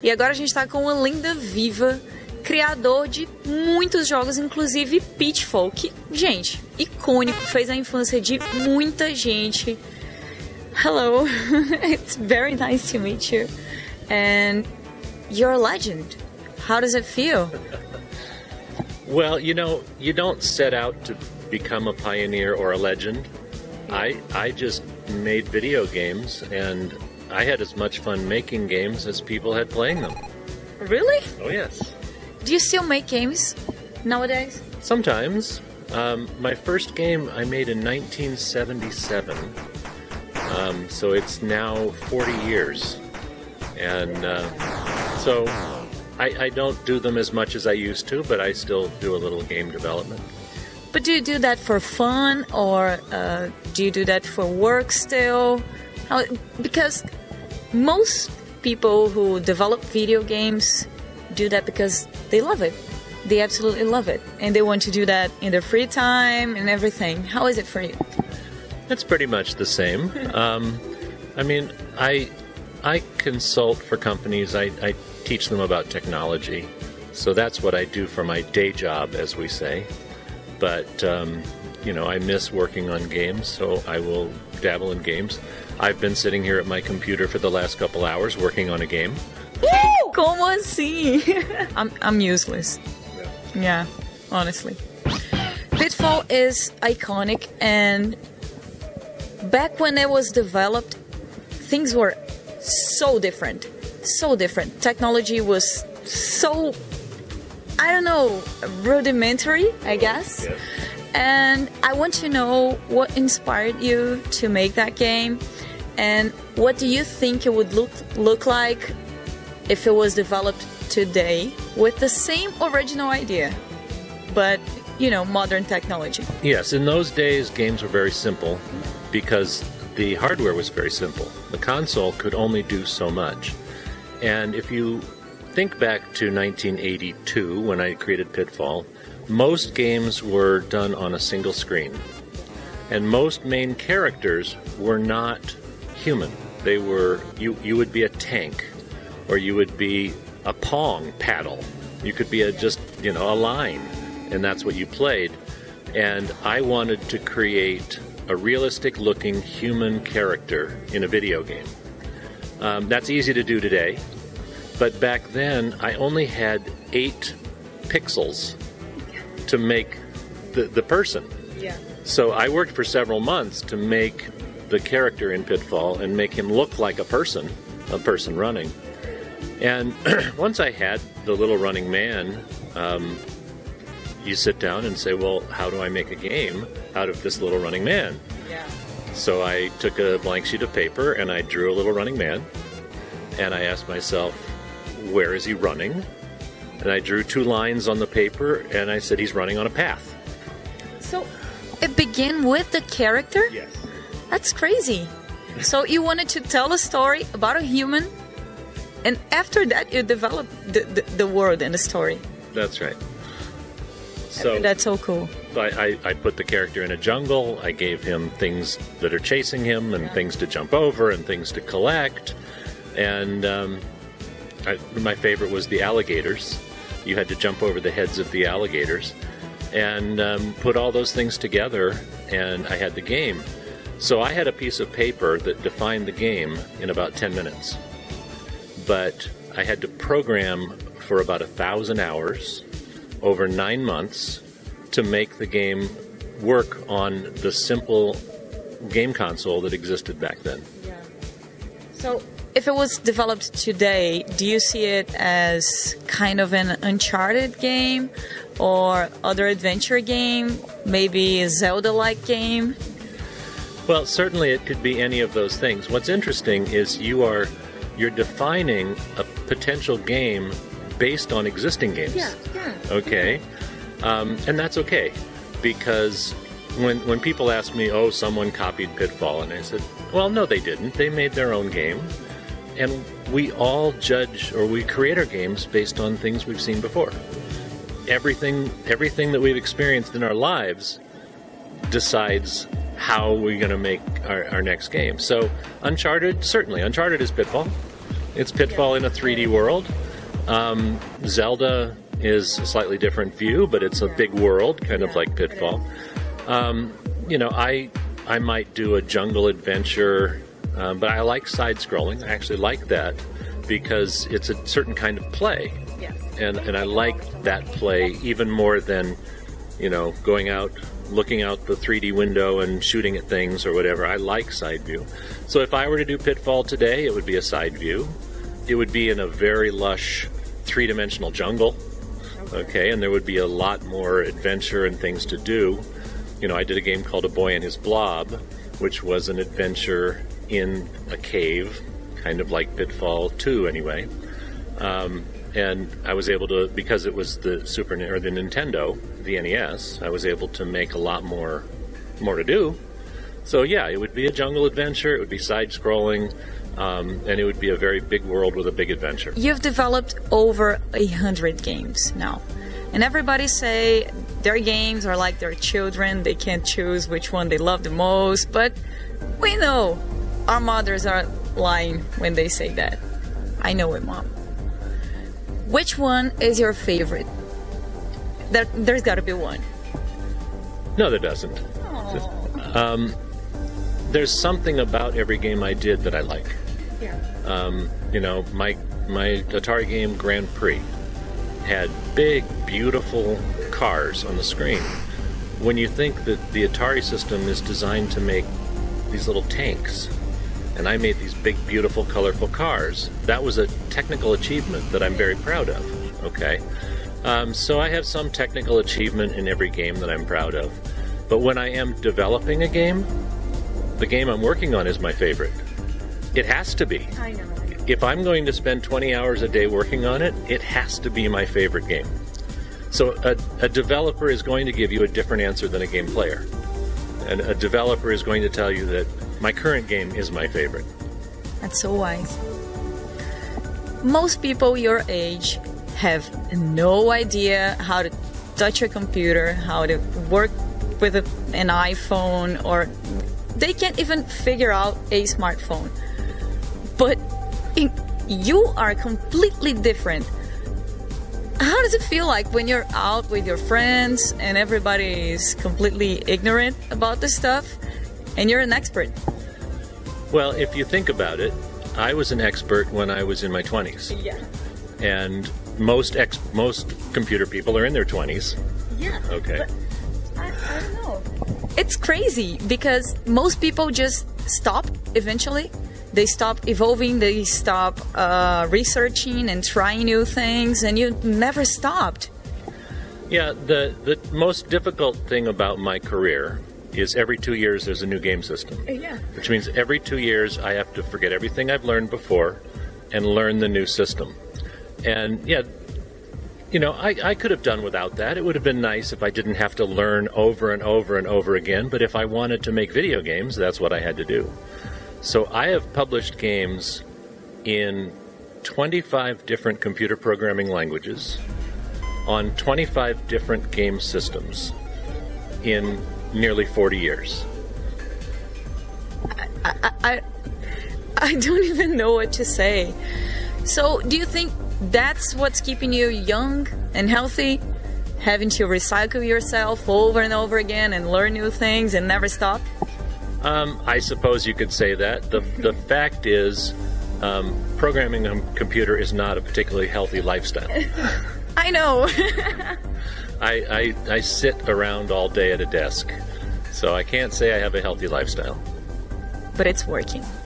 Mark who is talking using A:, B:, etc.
A: E agora a gente tá com uma lenda viva, criador de muitos jogos, inclusive Pitfall, que, gente, icônico, fez a infância de muita gente. Hello, it's very nice to meet you. And you're a legend. How does it feel?
B: Well, you know, you don't set out to become a pioneer or a legend. I just made video games, and I had as much fun making games as people had playing them.
A: Really?
B: Oh, yes.
A: Do you still make games nowadays?
B: Sometimes. My first game I made in 1977, so it's now 40 years. And so I don't do them as much as I used to, but I still do a little game development.
A: But do you do that for fun, or do you do that for work still? Because most people who develop video games do that because they love it. They absolutely love it. And they want to do that in their free time and everything. How is it for you?
B: It's pretty much the same. I mean, I consult for companies. I teach them about technology. So that's what I do for my day job, as we say. But, you know, I miss working on games, so I will dabble in games. I've been sitting here at my computer for the last couple hours working on a game.
A: Como assim? I'm useless. Yeah, honestly. Pitfall is iconic, and back when it was developed, things were so different. So different. Technology was so, I don't know, rudimentary, I guess.
B: Yes.
A: And I want to know what inspired you to make that game, and what do you think it would look like if it was developed today with the same original idea, but, you know, modern technology?
B: Yes, in those days games were very simple because the hardware was very simple. The console could only do so much. And if you think back to 1982 when I created Pitfall, most games were done on a single screen. And most main characters were not human. They were, you would be a tank, or you would be a pong paddle. You could be just, you know, a line, and that's what you played. And I wanted to create a realistic looking human character in a video game. That's easy to do today, but back then I only had 8 pixels to make the person.
A: Yeah.
B: So I worked for several months to make the character in Pitfall and make him look like a person running. And once I had the little running man, you sit down and say, well, how do I make a game out of this little running man?
A: Yeah.
B: So I took a blank sheet of paper and I drew a little running man, and I asked myself, where is he running? And I drew 2 lines on the paper and I said, he's running on a path.
A: So it began with the character?
B: Yes.
A: That's crazy. So you wanted to tell a story about a human, and after that you developed the world and the story.
B: That's right. So
A: that's so cool.
B: I put the character in a jungle. I gave him things that are chasing him, and things to jump over, and things to collect. And my favorite was the alligators. You had to jump over the heads of the alligators, and put all those things together, and I had the game. So I had a piece of paper that defined the game in about 10 minutes. But I had to program for about 1,000 hours over 9 months to make the game work on the simple game console that existed back then.
A: Yeah. So if it was developed today, do you see it as kind of an Uncharted game, or other adventure game, maybe a Zelda-like game?
B: Well, certainly it could be any of those things. What's interesting is you're defining a potential game based on existing games.
A: Yeah.
B: Okay, and that's okay, because when people ask me, oh, someone copied Pitfall, and I said, well, no, they didn't. They made their own game, and we all judge, or we create our games based on things we've seen before. Everything that we've experienced in our lives decides how we're going to make our next game. So Uncharted, certainly. Uncharted is Pitfall. It's Pitfall in a 3D world. Zelda is a slightly different view, but it's a big world, kind of like Pitfall. You know, I might do a jungle adventure, but I like side-scrolling. I actually like that because it's a certain kind of play.
A: Yes.
B: And I like that play even more than, you know, going out, looking out the 3D window and shooting at things or whatever. I like side view. So if I were to do Pitfall today, it would be a side view. It would be in a very lush three-dimensional jungle. Okay, and there would be a lot more adventure and things to do. You know, I did a game called A Boy and His Blob, which was an adventure in a cave, kind of like Pitfall 2 anyway. And I was able to, because it was the the Nintendo, the NES, I was able to make a lot more to do. So yeah, it would be a jungle adventure, it would be side-scrolling, and it would be a very big world with a big adventure.
A: You've developed over 100 games now. And everybody say their games are like their children. They can't choose which one they love the most. But we know our mothers are lying when they say that. I know it, Mom. Which one is your favorite? There's got to be one.
B: No, there doesn't. There's something about every game I did that I like.
A: Yeah.
B: You know, my Atari game Grand Prix had big, beautiful cars on the screen. When you think that the Atari system is designed to make these little tanks, and I made these big, beautiful, colorful cars, that was a technical achievement that I'm very proud of, okay? So I have some technical achievement in every game that I'm proud of. But when I am developing a game, the game I'm working on is my favorite. It has to be.
A: I know.
B: If I'm going to spend 20 hours a day working on it, it has to be my favorite game. So a developer is going to give you a different answer than a game player. And a developer is going to tell you that my current game is my favorite.
A: That's so wise. Most people your age have no idea how to touch a computer, how to work with an iPhone, or they can't even figure out a smartphone. But you are completely different. How does it feel like when you're out with your friends and everybody is completely ignorant about this stuff and you're an expert?
B: Well, if you think about it, I was an expert when I was in my 20s.
A: Yeah.
B: And most computer people are in their 20s.
A: Yeah.
B: Okay.
A: But I don't know. It's crazy because most people just stop eventually. They stop evolving, they stop researching and trying new things, and you never stopped.
B: Yeah, the most difficult thing about my career is every 2 years there's a new game system.
A: Yeah.
B: Which means every 2 years I have to forget everything I've learned before and learn the new system. And yeah, you know, I could have done without that. It would have been nice if I didn't have to learn over and over and over again, but if I wanted to make video games, that's what I had to do. So I have published games in 25 different computer programming languages on 25 different game systems in nearly 40 years.
A: I don't even know what to say. So do you think that's what's keeping you young and healthy? Having to recycle yourself over and over again and learn new things and never stop?
B: I suppose you could say that. The fact is, programming a computer is not a particularly healthy lifestyle.
A: I know.
B: I sit around all day at a desk, so I can't say I have a healthy lifestyle.
A: But it's working.